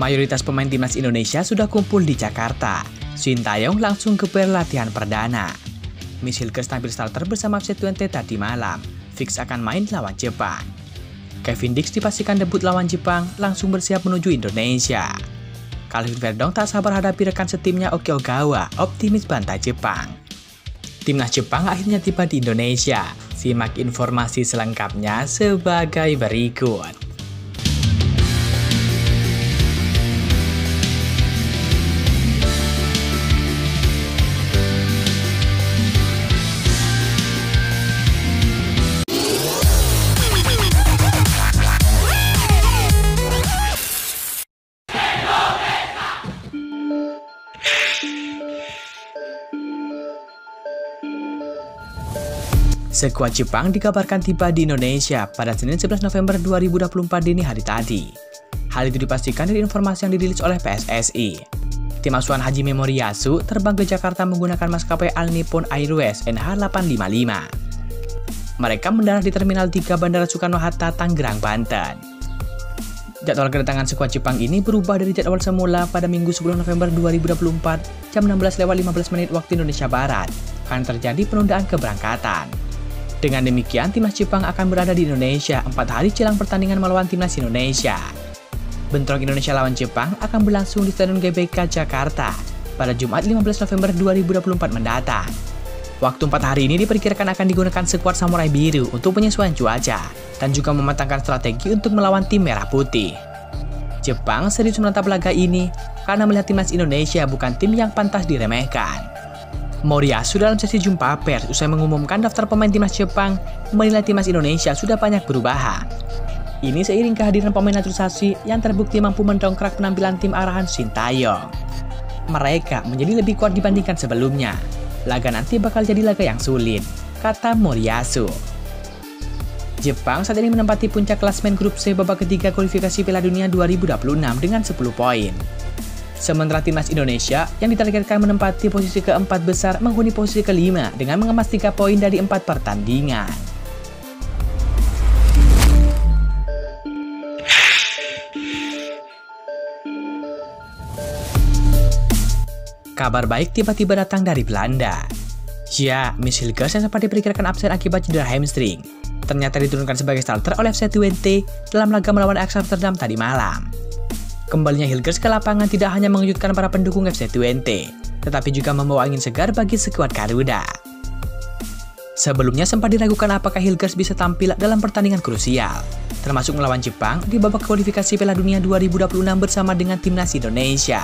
Mayoritas pemain timnas Indonesia sudah kumpul di Jakarta. Sintayong langsung ke latihan perdana. Miss Hilgers tampil starter bersama FC20 tadi malam. Fix akan main lawan Jepang. Kevin Dix dipastikan debut lawan Jepang, langsung bersiap menuju Indonesia. Calvin Verdong tak sabar hadapi rekan setimnya Oki Ogawa, optimis bantai Jepang. Timnas Jepang akhirnya tiba di Indonesia. Simak informasi selengkapnya sebagai berikut. Skuad Jepang dikabarkan tiba di Indonesia pada Senin 11 November 2024 dini hari tadi. Hal itu dipastikan dari informasi yang dirilis oleh PSSI. Tim asuhan Hajime Moriyasu terbang ke Jakarta menggunakan maskapai All Nippon Airways NH855. Mereka mendarat di Terminal 3 Bandara Soekarno-Hatta, Tangerang, Banten. Jadwal kedatangan skuad Jepang ini berubah dari jadwal semula pada Minggu 10 November 2024 jam 16:15 waktu Indonesia Barat, karena terjadi penundaan keberangkatan. Dengan demikian, timnas Jepang akan berada di Indonesia 4 hari jelang pertandingan melawan timnas Indonesia. Bentrok Indonesia lawan Jepang akan berlangsung di Stadion GBK Jakarta pada Jumat 15 November 2024 mendatang. Waktu 4 hari ini diperkirakan akan digunakan skuad Samurai Biru untuk penyesuaian cuaca dan juga mematangkan strategi untuk melawan tim Merah Putih. Jepang serius menatap laga ini karena melihat timnas Indonesia bukan tim yang pantas diremehkan. Moriyasu dalam sesi jumpa pers usai mengumumkan daftar pemain timnas Jepang menilai timnas Indonesia sudah banyak perubahan. Ini seiring kehadiran pemain naturalisasi yang terbukti mampu mendongkrak penampilan tim arahan Sintayong. Mereka menjadi lebih kuat dibandingkan sebelumnya. Laga nanti bakal jadi laga yang sulit, kata Moriyasu. Jepang saat ini menempati puncak klasemen grup C babak ketiga kualifikasi Piala Dunia 2026 dengan 10 poin. Sementara timnas Indonesia yang ditargetkan menempati posisi keempat besar menghuni posisi kelima dengan mengemas 3 poin dari 4 pertandingan. Kabar baik tiba-tiba datang dari Belanda. Ya, Miss Hilgers yang sempat diperkirakan absen akibat cedera hamstring ternyata diturunkan sebagai starter oleh FC20 dalam laga melawan Ajax Amsterdam tadi malam. Kembalinya Hilgers ke lapangan tidak hanya mengejutkan para pendukung FC20, tetapi juga membawa angin segar bagi skuad Garuda. Sebelumnya sempat diragukan apakah Hilgers bisa tampil dalam pertandingan krusial, termasuk melawan Jepang di babak kualifikasi Piala Dunia 2026 bersama dengan timnas Indonesia.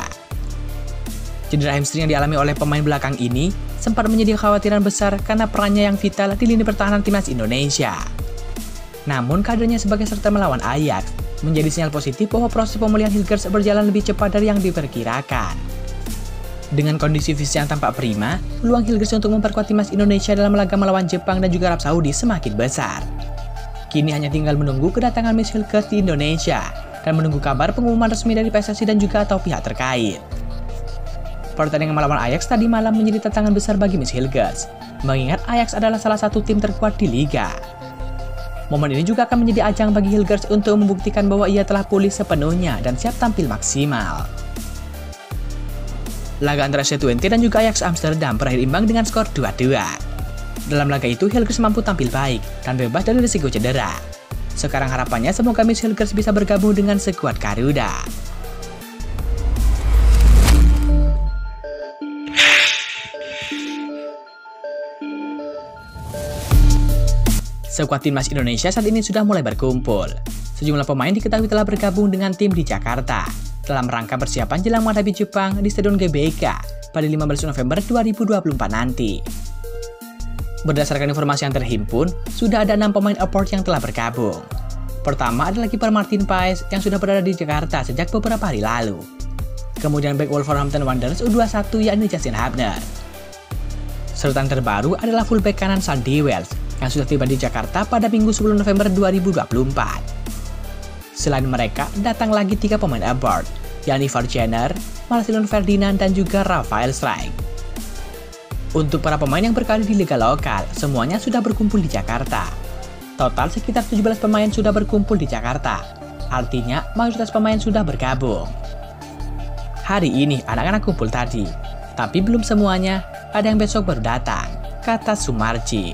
Cedera hamstring yang dialami oleh pemain belakang ini sempat menjadi kekhawatiran besar karena perannya yang vital di lini pertahanan timnas Indonesia. Namun kadernya sebagai starter melawan Ajax menjadi sinyal positif bahwa proses pemulihan Hilgers berjalan lebih cepat dari yang diperkirakan. Dengan kondisi fisik yang tampak prima, peluang Hilgers untuk memperkuat timnas Indonesia dalam laga melawan Jepang dan juga Arab Saudi semakin besar. Kini hanya tinggal menunggu kedatangan Miss Hilgers di Indonesia dan menunggu kabar pengumuman resmi dari PSSI dan juga atau pihak terkait. Pertandingan melawan Ajax tadi malam menjadi tantangan besar bagi Miss Hilgers, mengingat Ajax adalah salah satu tim terkuat di liga. Momen ini juga akan menjadi ajang bagi Hilgers untuk membuktikan bahwa ia telah pulih sepenuhnya dan siap tampil maksimal. Laga antara FC20 dan juga Ajax Amsterdam berakhir imbang dengan skor 2-2. Dalam laga itu, Hilgers mampu tampil baik dan bebas dari risiko cedera. Sekarang harapannya semoga Miss Hilgers bisa bergabung dengan skuad Garuda. Skuad timnas Indonesia saat ini sudah mulai berkumpul. Sejumlah pemain diketahui telah bergabung dengan tim di Jakarta dalam rangka persiapan jelang menghadapi Jepang di Stadion GBK pada 15 November 2024 nanti. Berdasarkan informasi yang terhimpun, sudah ada 6 pemain import yang telah bergabung. Pertama adalah kiper Martin Paes yang sudah berada di Jakarta sejak beberapa hari lalu. Kemudian back Wolverhampton Wanderers U21 yakni Justin Hubner. Serta yang terbaru adalah fullback kanan Sandy Wells yang sudah tiba di Jakarta pada Minggu 10 November 2024. Selain mereka, datang lagi 3 pemain abroad, yakni Varjener, Marcelon Ferdinand, dan juga Rafael Strike. Untuk para pemain yang berkarir di liga lokal, semuanya sudah berkumpul di Jakarta. Total sekitar 17 pemain sudah berkumpul di Jakarta, artinya mayoritas pemain sudah bergabung. Hari ini anak-anak kumpul tadi, tapi belum semuanya, ada yang besok baru datang, kata Sumarji.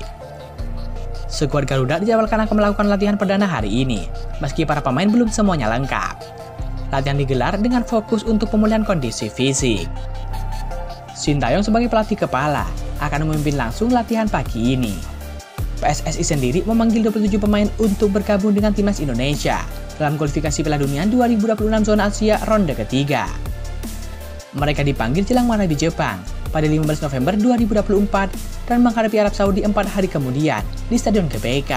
Skuad Garuda dijadwalkan akan melakukan latihan perdana hari ini, meski para pemain belum semuanya lengkap. Latihan digelar dengan fokus untuk pemulihan kondisi fisik. Sintayong sebagai pelatih kepala akan memimpin langsung latihan pagi ini. PSSI sendiri memanggil 27 pemain untuk bergabung dengan timnas Indonesia dalam kualifikasi Piala Dunia 2026 zona Asia ronde ketiga. Mereka dipanggil jelang menghadapi Jepang pada 15 November 2024 dan menghadapi Arab Saudi 4 hari kemudian di Stadion GBK.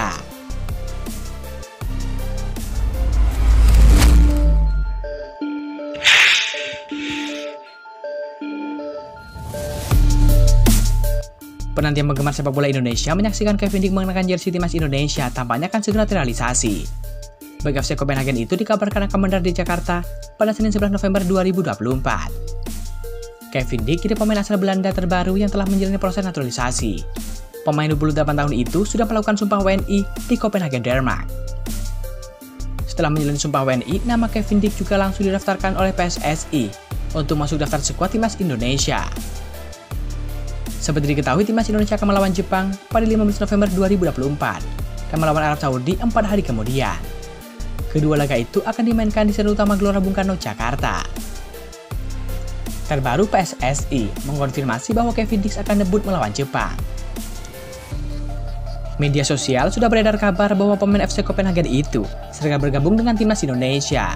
Penantian penggemar sepak bola Indonesia menyaksikan Kevin Dick mengenakan jersey timnas Indonesia tampaknya akan segera terrealisasi. Bagi FC Copenhagen itu dikabarkan akan mendarat di Jakarta pada Senin 11 November 2024. Kevin Dick kini pemain asal Belanda terbaru yang telah menjalani proses naturalisasi. Pemain 28 tahun itu sudah melakukan sumpah WNI di Copenhagen, Denmark. Setelah menjalani sumpah WNI, nama Kevin Dick juga langsung didaftarkan oleh PSSI untuk masuk daftar skuad timnas Indonesia. Seperti diketahui, timnas Indonesia akan melawan Jepang pada 15 November 2024 dan melawan Arab Saudi 4 hari kemudian. Kedua laga itu akan dimainkan di Stadion Utama Gelora Bung Karno, Jakarta. Terbaru PSSI mengkonfirmasi bahwa Kevin Dick akan debut melawan Jepang. Media sosial sudah beredar kabar bahwa pemain FC Copenhagen itu segera bergabung dengan timnas Indonesia.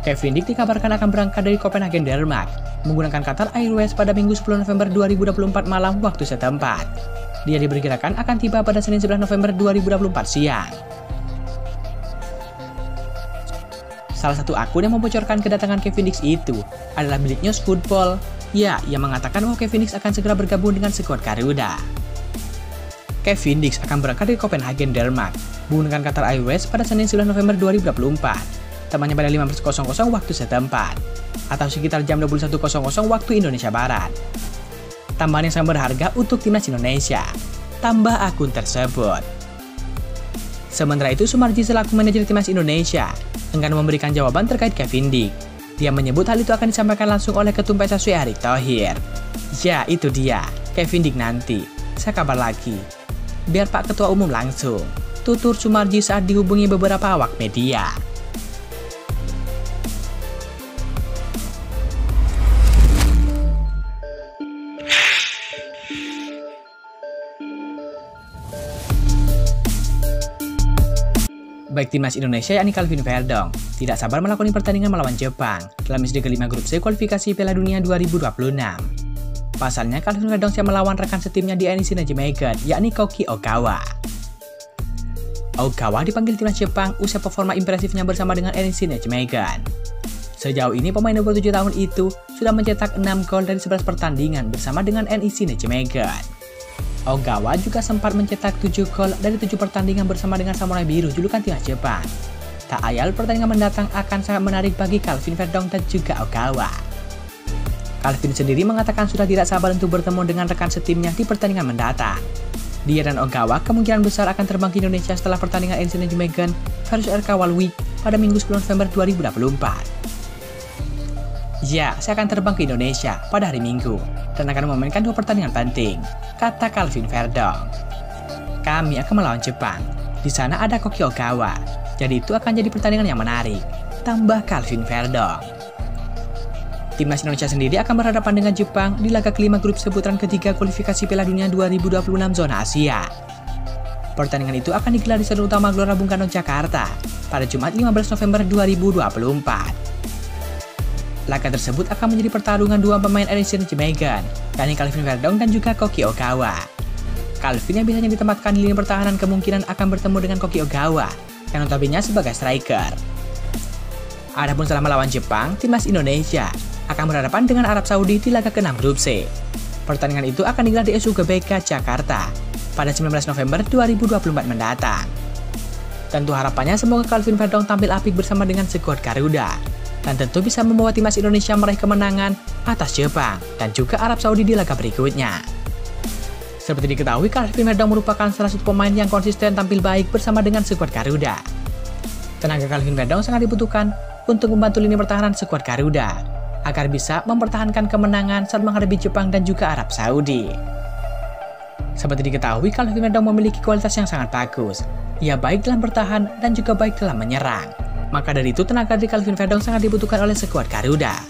Kevin Dick dikabarkan akan berangkat dari Copenhagen, Denmark, menggunakan Qatar Airways pada Minggu 10 November 2024 malam waktu setempat. Dia diperkirakan akan tiba pada Senin 11 November 2024 siang. Salah satu akun yang membocorkan kedatangan Kevin Dick itu adalah milik News Football. Ya, ia mengatakan bahwa Kevin Dick akan segera bergabung dengan skuad Garuda. Kevin Dick akan berangkat dari Copenhagen, Denmark, menggunakan Qatar Airways pada Senin 9 November 2024, tepatnya pada 15.00 waktu setempat, atau sekitar jam 21.00 waktu Indonesia Barat. Tambahan yang sangat berharga untuk timnas Indonesia, tambah akun tersebut. Sementara itu, Sumarji selaku manajer timnas Indonesia enggan memberikan jawaban terkait Kevin Dick. Dia menyebut hal itu akan disampaikan langsung oleh Ketum PSSI Erick Thohir. Ya, itu dia, Kevin Dick nanti. Saya kabar lagi. Biar Pak Ketua Umum langsung, tutur Sumarji saat dihubungi beberapa awak media. Baik timnas Indonesia yakni Calvin Verdong tidak sabar melakoni pertandingan melawan Jepang dalam sesi kelima grup C kualifikasi Piala Dunia 2026. Pasalnya Calvin Verdong siap melawan rekan setimnya di NEC Nijmegen yakni Koki Ogawa. Ogawa dipanggil timnas Jepang usai performa impresifnya bersama dengan NEC Nijmegen. Sejauh ini pemain 27 tahun itu sudah mencetak 6 gol dari 11 pertandingan bersama dengan NEC Nijmegen. Ogawa juga sempat mencetak 7 gol dari 7 pertandingan bersama dengan Samurai Biru julukan timnas Jepang. Tak ayal pertandingan mendatang akan sangat menarik bagi Calvin Verdong dan juga Ogawa. Calvin sendiri mengatakan sudah tidak sabar untuk bertemu dengan rekan setimnya di pertandingan mendatang. Dia dan Ogawa kemungkinan besar akan terbang ke Indonesia setelah pertandingan NEC Nijmegen versus RK Waalwijk pada Minggu 10 November 2024. Ya, saya akan terbang ke Indonesia pada hari Minggu dan akan memainkan 2 pertandingan penting, kata Calvin Verdong. Kami akan melawan Jepang. Di sana ada Koki Ogawa, jadi itu akan jadi pertandingan yang menarik, tambah Calvin Verdong. Timnas Indonesia sendiri akan berhadapan dengan Jepang di laga kelima grup C putaran ketiga kualifikasi Piala Dunia 2026 zona Asia. Pertandingan itu akan digelar di Stadion Utama Gelora Bung Karno, Jakarta pada Jumat 15 November 2024. Laga tersebut akan menjadi pertarungan dua pemain NEC Nijmegen, yakni Calvin Verdong dan juga Koki Ogawa. Calvin yang biasanya ditempatkan di lini pertahanan kemungkinan akan bertemu dengan Koki Ogawa, yang notabene sebagai striker. Adapun setelah melawan Jepang, timnas Indonesia akan berhadapan dengan Arab Saudi di laga ke-6 grup C. Pertandingan itu akan digelar di SU GBK Jakarta pada 19 November 2024 mendatang. Tentu harapannya semoga Calvin Verdong tampil apik bersama dengan skuad Garuda, dan tentu bisa membawa timnas Indonesia meraih kemenangan atas Jepang dan juga Arab Saudi di laga berikutnya. Seperti diketahui, Calvin Verdong merupakan salah satu pemain yang konsisten tampil baik bersama dengan skuad Garuda. Tenaga Calvin Verdong sangat dibutuhkan untuk membantu lini pertahanan skuad Garuda. agar bisa mempertahankan kemenangan saat menghadapi Jepang dan juga Arab Saudi. Seperti diketahui, Calvin Verdong memiliki kualitas yang sangat bagus. Ia baik dalam bertahan dan juga baik dalam menyerang. Maka dari itu, tenaga dari Calvin Verdong sangat dibutuhkan oleh skuad Garuda.